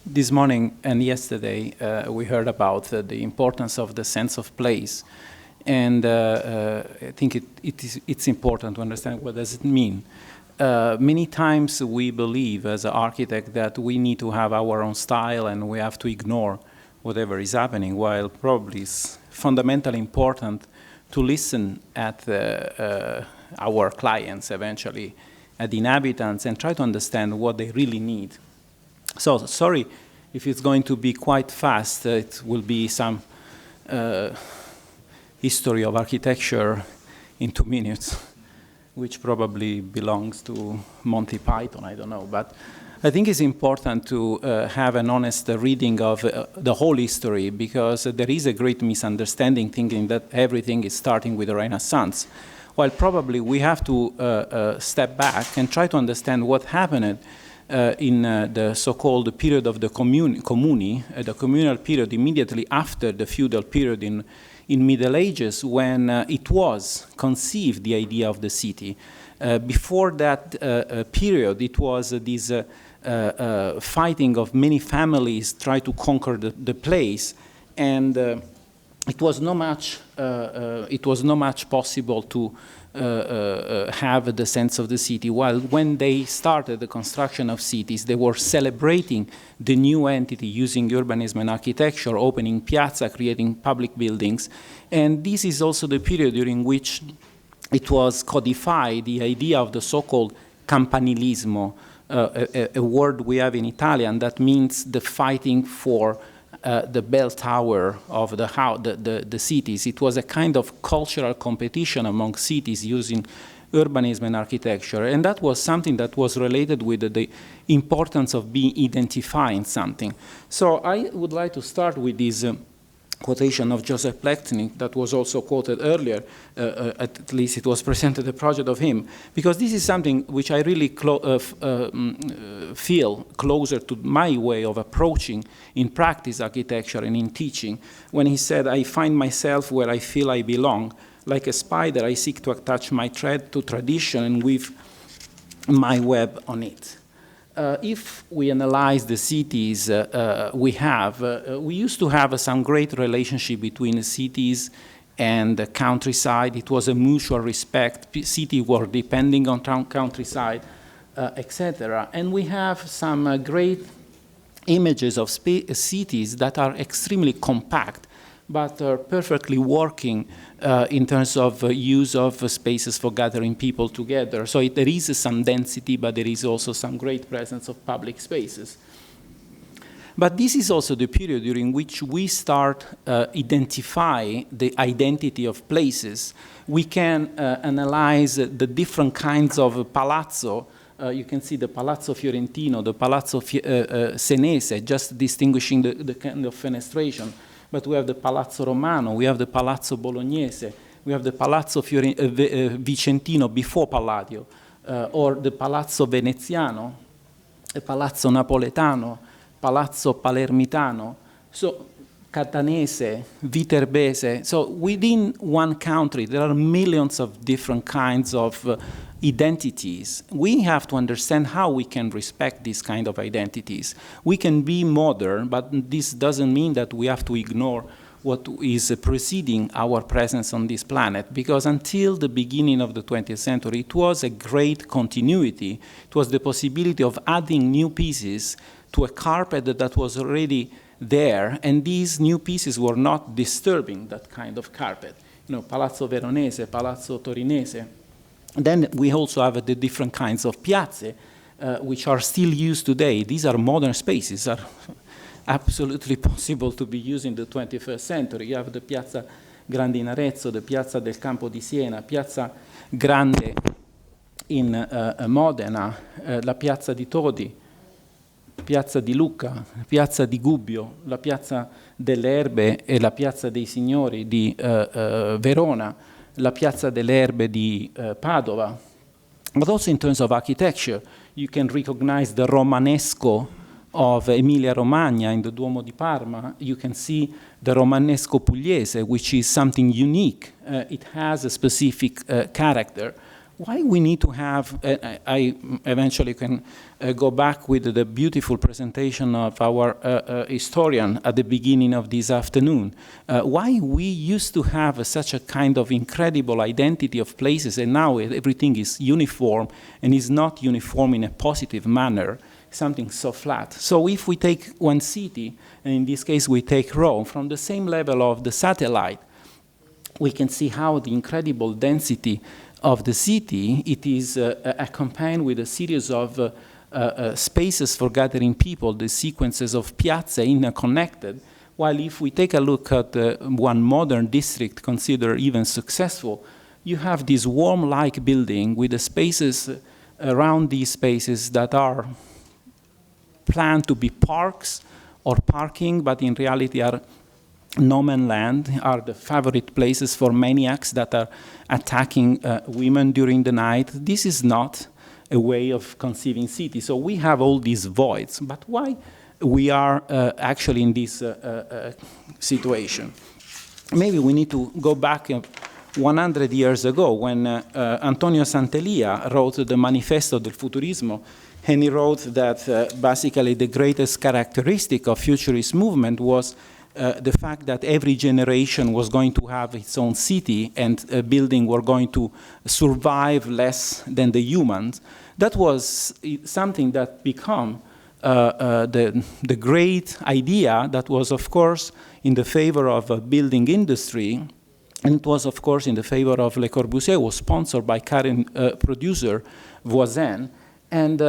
This morning and yesterday, we heard about the importance of the sense of place. And I think it's important to understand what does it mean. Many times we believe as an architect that we need to have our own style and we have to ignore whatever is happening, while probably it's fundamentally important to listen at our clients eventually, at the inhabitants, and try to understand what they really need. So sorry if it's going to be quite fast. It will be some history of architecture in 2 minutes, which probably belongs to Monty Python, I don't know. But I think it's important to have an honest reading of the whole history, because there is a great misunderstanding thinking that everything is starting with the Renaissance, while probably we have to step back and try to understand what happened in the so-called period of the comuni, the communal period immediately after the feudal period in Middle Ages, when it was conceived, the idea of the city. Before that period, it was this fighting of many families try to conquer the place, and it was not much possible to have the sense of the city. While when they started the construction of cities, they were celebrating the new entity using urbanism and architecture, opening piazza, creating public buildings. And this is also the period during which it was codified, the idea of the so-called campanilismo, a word we have in Italian that means the fighting for the bell tower of the cities. It was a kind of cultural competition among cities using urbanism and architecture. And that was something that was related with the importance of identifying something. So I would like to start with this quotation of Joseph Plečnik that was also quoted earlier, at least it was presented a project of him, because this is something which I really feel closer to my way of approaching in practice architecture and in teaching, when he said, "I find myself where I feel I belong. Like a spider, I seek to attach my thread to tradition and weave my web on it." If we analyze the cities we used to have some great relationship between the cities and the countryside. It was a mutual respect. Cities were depending on countryside, etc. And we have some great images of cities that are extremely compact, but are perfectly working in terms of use of spaces for gathering people together. So there is some density, but there is also some great presence of public spaces. But this is also the period during which we start identify the identity of places. We can analyze the different kinds of palazzo. You can see the Palazzo Fiorentino, the Palazzo Senese, just distinguishing the kind of fenestration. But we have the Palazzo Romano, we have the Palazzo Bolognese, we have the Palazzo Vicentino before Palladio, or the Palazzo Veneziano, the Palazzo Napoletano, Palazzo Palermitano, so Catanese, Viterbese. So within one country, there are millions of different kinds of identities. We have to understand how we can respect these kind of identities. We can be modern, but this doesn't mean that we have to ignore what is preceding our presence on this planet, because until the beginning of the 20th century, it was a great continuity. It was the possibility of adding new pieces to a carpet that was already there, and these new pieces were not disturbing that kind of carpet. You know, Palazzo Veronese, Palazzo Torinese. Then we also have the different kinds of piazze, which are still used today. These are modern spaces, are absolutely possible to be used in the 21st century. You have the Piazza Grande in Arezzo, the Piazza del Campo di Siena, Piazza Grande in Modena, la Piazza di Todi, Piazza di Lucca, Piazza di Gubbio, la Piazza delle Erbe e la Piazza dei Signori di Verona, la Piazza delle Erbe di Padova. But also in terms of architecture, you can recognize the Romanesco of Emilia-Romagna in the Duomo di Parma. You can see the Romanesco Pugliese, which is something unique. It has a specific character, why we need to have, I eventually can go back with the beautiful presentation of our historian at the beginning of this afternoon. Why we used to have such a kind of incredible identity of places, and now everything is uniform and is not uniform in a positive manner, something so flat. So if we take one city, and in this case we take Rome, from the same level of the satellite, we can see how the incredible density of the city, it is accompanied with a series of spaces for gathering people, the sequences of piazza interconnected, while if we take a look at one modern district considered even successful, you have this worm-like building with the spaces around these spaces that are planned to be parks or parking, but in reality are no man's land, are the favorite places for maniacs that are attacking women during the night. This is not a way of conceiving cities. So we have all these voids. But why we are actually in this situation? Maybe we need to go back 100 years ago when Antonio Sant'Elia wrote the Manifesto del Futurismo, and he wrote that basically the greatest characteristic of futurist movement was the fact that every generation was going to have its own city and a building were going to survive less than the humans. That was something that became the great idea that was, of course, in the favor of a building industry, and it was, of course, in the favor of Le Corbusier, was sponsored by current producer Voisin, and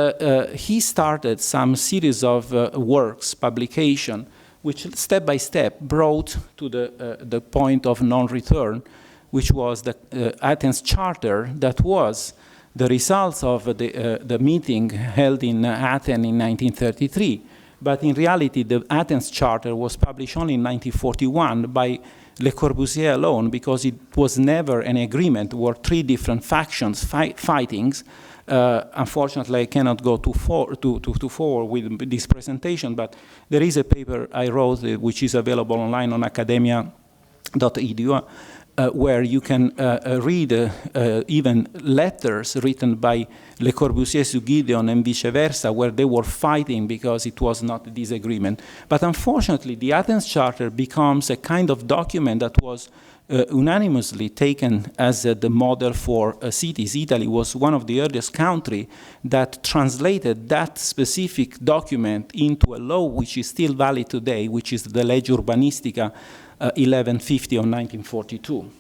he started some series of works, publication, which step by step brought to the point of non-return, which was the Athens Charter, that was the results of the meeting held in Athens in 1933. But in reality, the Athens Charter was published only in 1941 by Le Corbusier alone, because it was never an agreement. There were three different factions fightings. Unfortunately, I cannot go too far with this presentation, but there is a paper I wrote which is available online on academia.edu, where you can read even letters written by Le Corbusier to Gideon and vice versa, where they were fighting because it was not a disagreement. But unfortunately, the Athens Charter becomes a kind of document that was unanimously taken as the model for cities. Italy was one of the earliest countries that translated that specific document into a law which is still valid today, which is the Legge Urbanistica 1150 of 1942.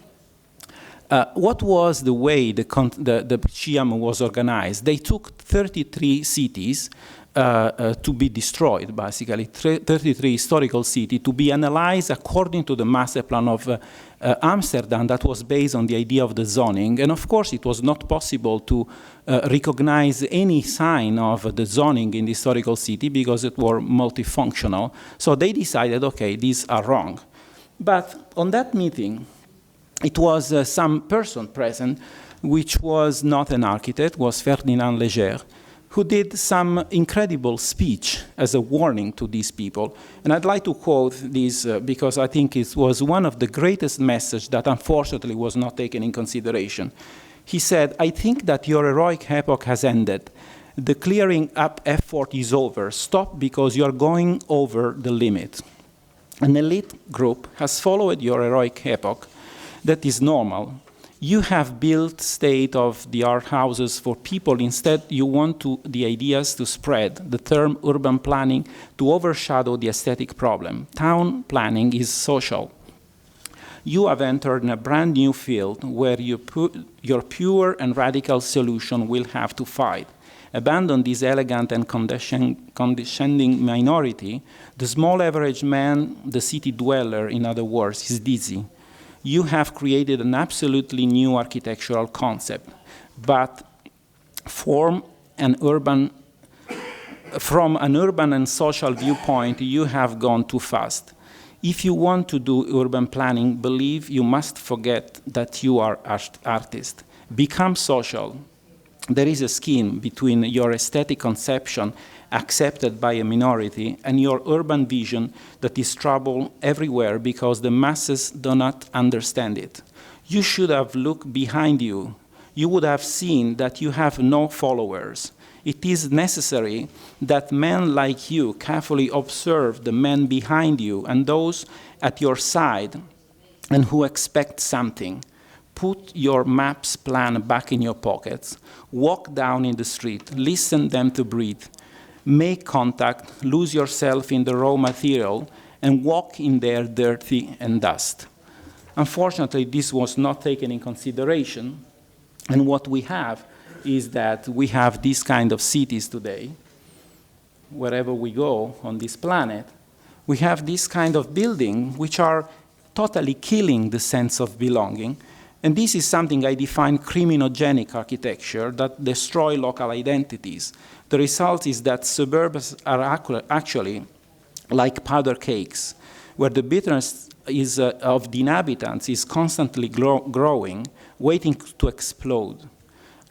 What was the way the CIAM was organized? They took 33 cities to be destroyed, basically, 33 historical cities to be analyzed according to the master plan of Amsterdam that was based on the idea of the zoning. And of course, it was not possible to recognize any sign of the zoning in the historical city because it were multifunctional. So they decided, okay, these are wrong. But on that meeting, it was some person present, which was not an architect, was Ferdinand Léger, who did some incredible speech as a warning to these people. And I'd like to quote this because I think it was one of the greatest messages that unfortunately was not taken in consideration. He said, "I think that your heroic epoch has ended. The clearing up effort is over. Stop because you are going over the limit. An elite group has followed your heroic epoch. That is normal. You have built state-of-the-art houses for people. Instead, you want the ideas to spread, the term urban planning to overshadow the aesthetic problem. Town planning is social. You have entered in a brand new field where your pure and radical solution will have to fight. Abandon this elegant and condescending minority. The small average man, the city dweller, in other words, is dizzy. You have created an absolutely new architectural concept, but from an urban and social viewpoint, you have gone too fast. If you want to do urban planning, believe you must forget that you are artist. Become social. There is a scheme between your aesthetic conception accepted by a minority and your urban vision that is trouble everywhere because the masses do not understand it. You should have looked behind you. you would have seen that you have no followers. It is necessary that men like you carefully observe the men behind you and those at your side and who expect something. Put your map's plan back in your pockets, walk down in the street, listen them to breathe, make contact, lose yourself in the raw material, and walk in there dirty and dust. Unfortunately, this was not taken in consideration, and what we have is that we have these kind of cities today, wherever we go on this planet. We have this kind of building which are totally killing the sense of belonging. And this is something I define criminogenic architecture that destroy local identities. The result is that suburbs are actually like powder cakes, where the bitterness of the inhabitants is constantly growing, waiting to explode.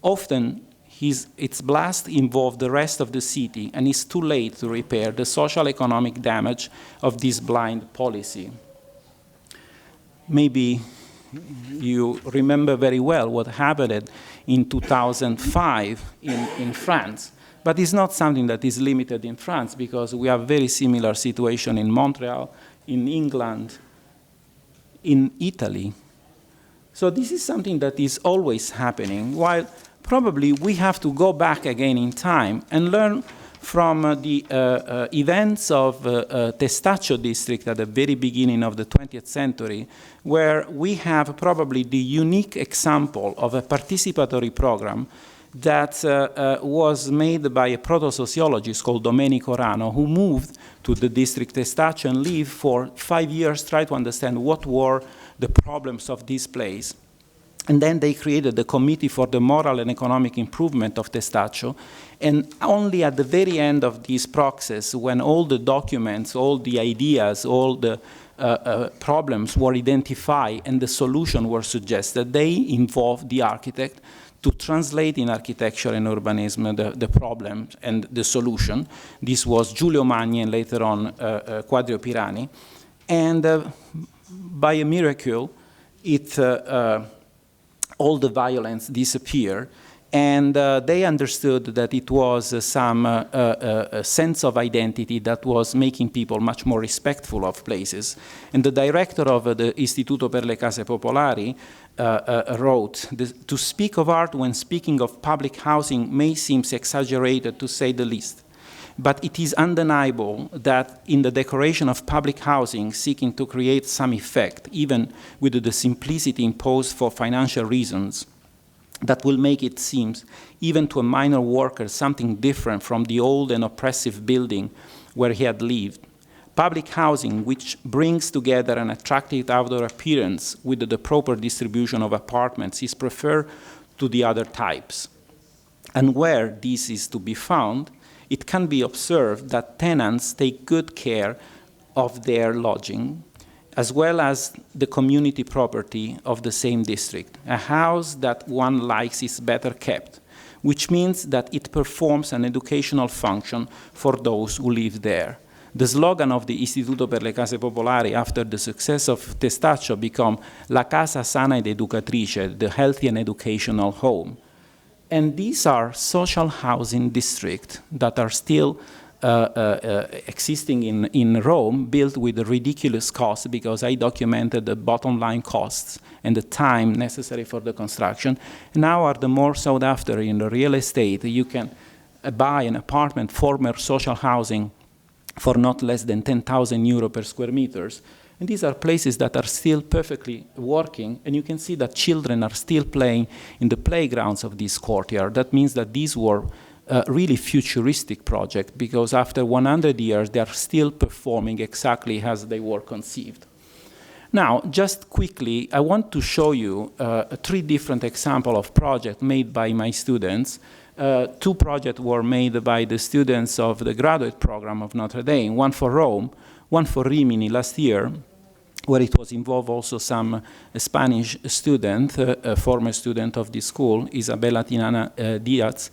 Often, its blast involves the rest of the city, and it's too late to repair the social economic damage of this blind policy. Maybe you remember very well what happened in 2005 in France, but it's not something that is limited in France, because we have very similar situation in Montreal, in England, in Italy. So this is something that is always happening, while probably we have to go back again in time and learn from the events of Testaccio district at the very beginning of the 20th century, where we have probably the unique example of a participatory program that was made by a proto-sociologist called Domenico Rano, who moved to the district Testaccio and lived for 5 years, trying to understand what were the problems of this place. And then they created the Committee for the Moral and Economic Improvement of Testaccio. And only at the very end of this process, when all the documents, all the ideas, all the problems were identified and the solution were suggested, they involved the architect to translate in architecture and urbanism the problem and the solution. This was Giulio Magni and later on Quadrio Pirani. And by a miracle, all the violence disappeared, and they understood that it was some sense of identity that was making people much more respectful of places. And the director of the Istituto per le Case Popolari wrote, "To speak of art when speaking of public housing may seem exaggerated, to say the least. But it is undeniable that in the decoration of public housing, seeking to create some effect, even with the simplicity imposed for financial reasons, that will make it seem, even to a minor worker, something different from the old and oppressive building where he had lived. Public housing, which brings together an attractive outdoor appearance with the proper distribution of apartments, is preferred to the other types. And where this is to be found, it can be observed that tenants take good care of their lodging, as well as the community property of the same district. A house that one likes is better kept, which means that it performs an educational function for those who live there." The slogan of the Istituto per le Case Popolari after the success of Testaccio became "La casa sana ed educatrice," the healthy and educational home. And these are social housing districts that are still existing in Rome, built with a ridiculous cost, because I documented the bottom line costs and the time necessary for the construction. Now are the more sought after in the real estate. You can buy an apartment, former social housing, for not less than 10,000 euro per square meters. And these are places that are still perfectly working, and you can see that children are still playing in the playgrounds of this courtyard. That means that these were really futuristic projects, because after 100 years, they are still performing exactly as they were conceived. Now, just quickly, I want to show you 3 different examples of projects made by my students. 2 projects were made by the students of the graduate program of Notre Dame, one for Rome, one for Rimini last year, where it was involved also some Spanish student, a former student of this school, Isabella Tinana Diaz.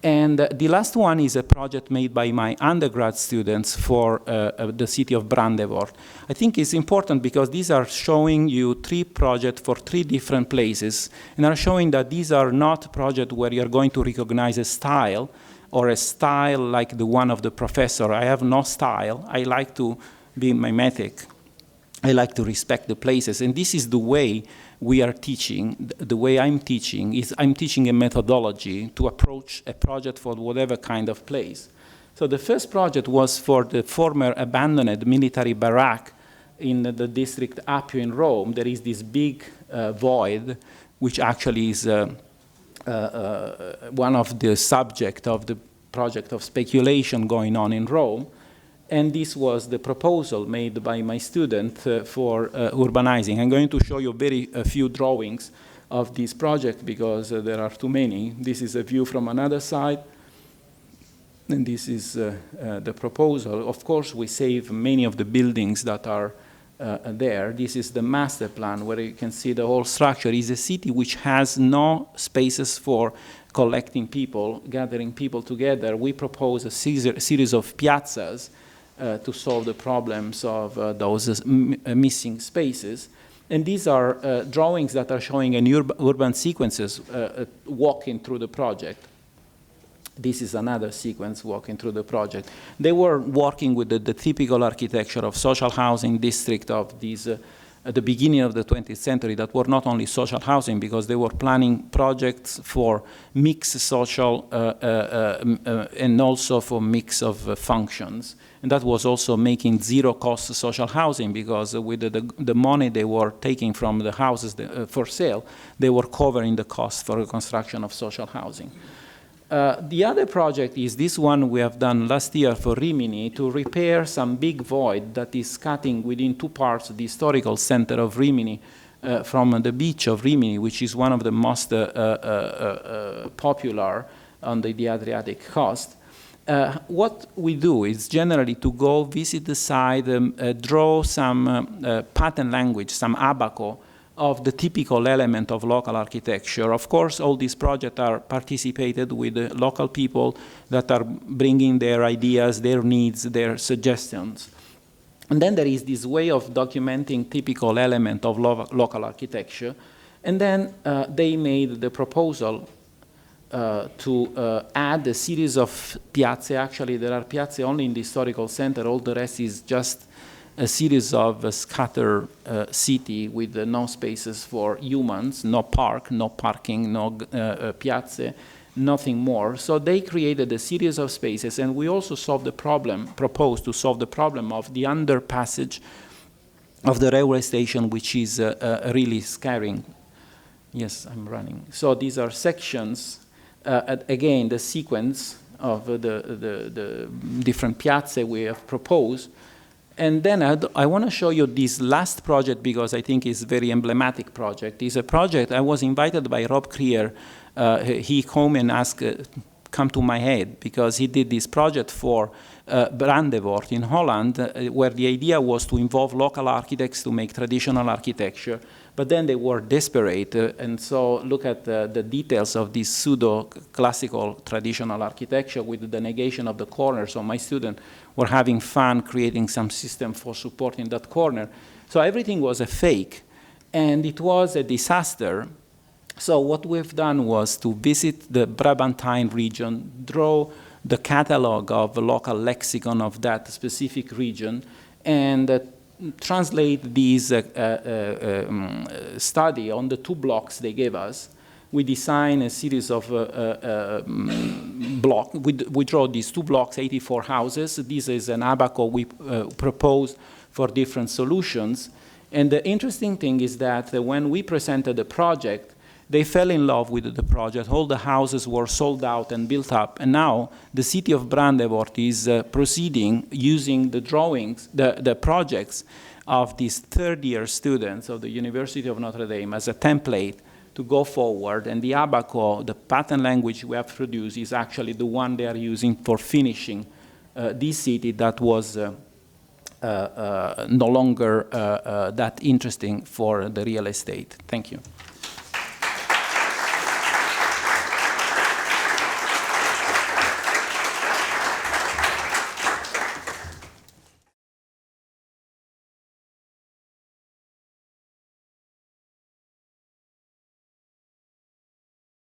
And the last one is a project made by my undergrad students for the city of Brandevort. I think it's important because these are showing you 3 projects for 3 different places, and are showing that these are not projects where you're going to recognize a style, or a style like the one of the professor. I have no style. I like to be mimetic. I like to respect the places, and this is the way we are teaching. The way I'm teaching is I'm teaching a methodology to approach a project for whatever kind of place. So the first project was for the former abandoned military barrack in the district Appio in Rome. There is this big void, which actually is one of the subject of the project of speculation going on in Rome. And this was the proposal made by my student for urbanizing. I'm going to show you a few drawings of this project because there are too many. This is a view from another side, and this is the proposal. Of course, we save many of the buildings that are there. This is the master plan where you can see the whole structure. It's a city which has no spaces for collecting people, gathering people together. We propose a series of piazzas to solve the problems of those missing spaces. And these are drawings that are showing an urban sequences walking through the project. This is another sequence walking through the project. They were working with the typical architecture of social housing district of these at the beginning of the 20th century that were not only social housing because they were planning projects for mixed social and also for mix of functions. And that was also making zero-cost social housing because with the money they were taking from the houses for sale, they were covering the cost for the construction of social housing. The other project is this one we have done last year for Rimini to repair some big void that is cutting within 2 parts the historical center of Rimini from the beach of Rimini, which is one of the most popular on the Adriatic coast. What we do is generally to go visit the site, draw some pattern language, some abaco, of the typical element of local architecture. Of course, all these projects are participated with the local people that are bringing their ideas, their needs, their suggestions. And then there is this way of documenting typical element of local architecture. And then they made the proposal to add a series of piazze. Actually, there are piazze only in the historical center. All the rest is just a series of scattered city with no spaces for humans, no park, no parking, no piazze, nothing more. So they created a series of spaces, and we also solved the problem, proposed to solve the problem of the underpassage of the railway station, which is really scaring. Yes, I'm running. So these are sections, again, the sequence of the different piazze we have proposed. And then I want to show you this last project because I think it's a very emblematic project. It's a project I was invited by Rob Creer. He came and asked, come to my head because he did this project for Brandevort in Holland where the idea was to involve local architects to make traditional architecture. But then they were desperate, and so look at the details of this pseudo-classical traditional architecture with the negation of the corner. So my students were having fun creating some system for supporting that corner. So everything was a fake, and it was a disaster. So what we've done was to visit the Brabantine region, draw the catalog of the local lexicon of that specific region, and translate these study on the 2 blocks they gave us. We design a series of blocks. We draw these 2 blocks, 84 houses. This is an abaco we proposed for different solutions. And the interesting thing is that when we presented the project, they fell in love with the project. All the houses were sold out and built up. And now the city of Brandevort is proceeding using the drawings, the projects of these third-year students of the University of Notre Dame as a template to go forward. And the abaco, the pattern language we have produced, is actually the one they are using for finishing this city that was no longer that interesting for the real estate. Thank you.